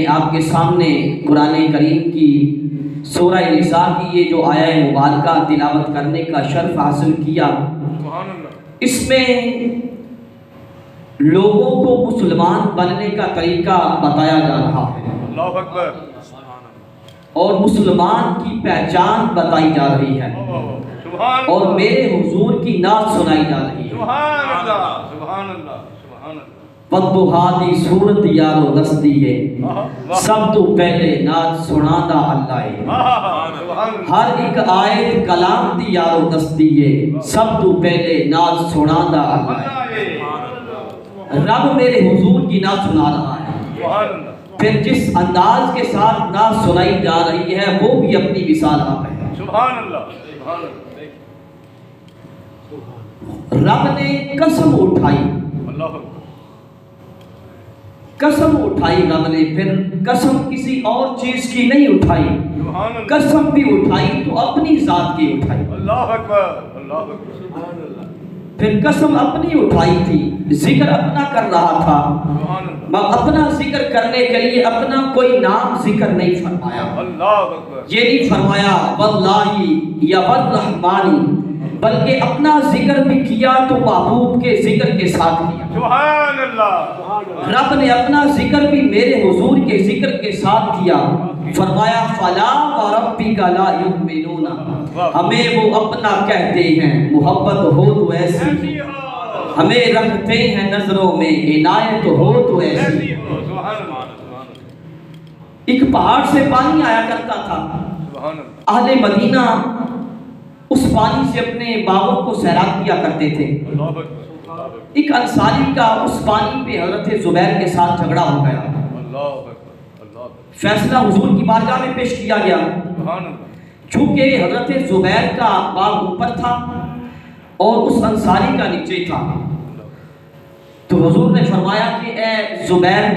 آپ کے سامنے قرآن کریم کی سورہ نساء کی یہ جو آیہ مبارکہ تلاوت کرنے کا شرف حاصل کیا، اس میں لوگوں کو مسلمان بننے کا طریقہ بتایا جا رہا ہے، اللہ اکبر، اور مسلمان کی پہچان بتائی جا رہی ہے، اور میرے حضور کی نعت سنائی جا رہی ہے۔ سبحان اللہ، سبحان اللہ، سبحان اللہ۔ بدبہادی صورت یارو دستی ہے، سب تو پہلے نعت سنا دا اللہ ہے۔ ہر ایک آیت کلام دی یارو دستی ہے، سب تو پہلے نعت سنا دا اللہ ہے۔ رب میرے حضور کی نعت سنا رہا ہے، پھر جس انداز کے ساتھ نعت سنائی جا رہی ہے وہ بھی اپنی مثال آپ ہے۔ سبحان اللہ، سبحان اللہ۔ رب نے قسم اٹھائی، اللہ اکبر، قسم اٹھائی رب نے، پھر قسم کسی اور چیز کی نہیں اٹھائی، سبحان اللہ، قسم بھی اٹھائی تو اپنی ذات کی اٹھائی۔ اللہ اکبر، اللہ اکبر، سبحان اللہ، پھر قسم اپنی اٹھائی تھی، ذکر اپنا کر رہا تھا، سبحان اللہ، مگر اپنا ذکر کرنے کے لیے اپنا کوئی نام ذکر نہیں فرمایا۔ اللہ اکبر، یہ نہیں فرمایا واللہ یا والرحمن، بلکہ اپنا ذکر بھی کیا تو محبوب کے ذکر کے ساتھ کیا۔ سبحان اللہ، رب نے اپنا ذکر بھی میرے حضور کے ذکر کے ساتھ کیا، فرمایا فلا وربک لا یؤمنون، ہمیں وہ اپنا کہتے ہیں، محبت ہو تو ایسی، ہمیں رکھتے ہیں نظروں میں، عنایت ہو تو ایسی۔ سبحان اللہ، ایک پہاڑ سے پانی آیا کرتا تھا، سبحان اللہ، اہل مدینہ اس پانی سے اپنے باغوں کو سیراب کیا کرتے تھے۔ اللہ اکبر، ایک انصاری کا اس پانی پہ حضرت زبیر کے ساتھ جھگڑا ہو گیا، اللہ اکبر، اللہ اکبر، فیصلہ حضور کی بارگاہ میں پیش کیا گیا۔ سبحان اللہ، چونکہ حضرت زبیر کا باغ اوپر تھا اور اس انصاری کا نیچے تھا، تو حضور نے فرمایا کہ اے زبیر،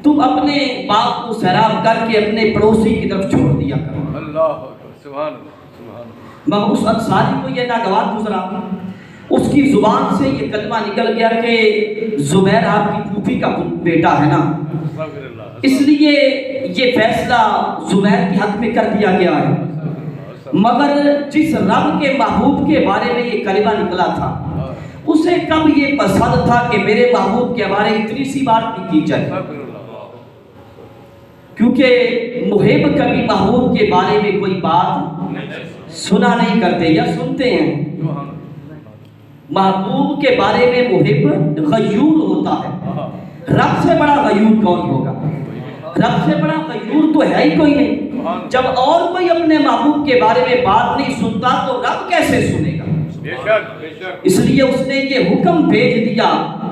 تم اپنے باغ کو سیراب کر کے اپنے پڑوسی کی طرف چھوڑ دیا کرو۔ اللہ اکبر، سبحان اللہ، سبحان اللہ، مگر اس انصاری کو یہ ناگوار گزرا، اس کی زبان سے یہ کلمہ نکل گیا کہ زبیر آپ کی پھوپھی کا بیٹا ہے نا، استغفر اللہ، اس لیے یہ فیصلہ زبیر کے حق میں کر دیا گیا ہے۔ مگر جس رب کے محبوب کے بارے میں یہ کلمہ نکلا تھا، اسے کب یہ پسند تھا کہ میرے محبوب کے بارے اتنی سی بات بھی کی جائے، کیونکہ محب کبھی محبوب کے بارے میں کوئی بات سنا نہیں کرتے یا سنتے ہیں۔ محبوب کے بارے میں محب غیور ہوتا ہے، رب سے بڑا غیور کون ہوگا؟ رب سے بڑا غیور تو ہے ہی کوئی نہیں۔ جب اور کوئی اپنے محبوب کے بارے میں بات نہیں سنتا تو رب کیسے سنے گا؟ بے شک، بے شک، اس لیے اس نے یہ حکم بھیج دیا،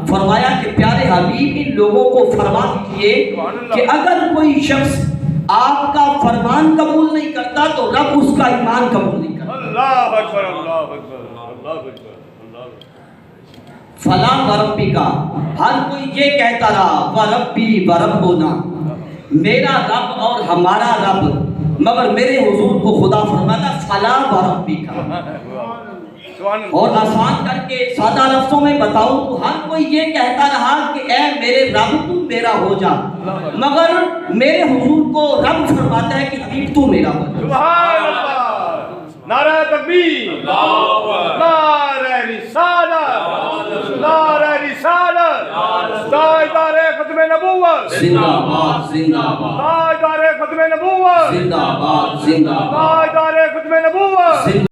فرمایا کہ پیارے حبیب ان لوگوں کو فرما دیجئے کہ اگر کوئی شخص آپ کا فرمان قبول نہیں کرتا تو رب اس کا ایمان قبول نہیں کرتا۔ اللہ اکبر، اللہ اکبر، اللہ اکبر، اللہ اکبر، فلا وربک، ہر کوئی یہ کہتا رہا وربی وربنا، میرا رب اور ہمارا رب، مگر میرے حضور کو خدا فرماتا فلا وربک۔ اور آسان کر کے سادہ لفظوں میں بتاؤں تو ہر کوئی یہ کہتا رہا کہ اے میرے رب تو میرا ہو جا، مگر میرے حضور کو رب فرماتا ہے کہ حبیب تو میرا ہو جا۔ سبحان اللہ، نعرہ تکبیر، نعرہ رسالت، نعرہ رسالت، تاجدار ختم نبوت، زندہ باد زندہ باد، تاجدار ختم نبوت، زندہ باد زندہ باد، تاجدار ختم نبوت۔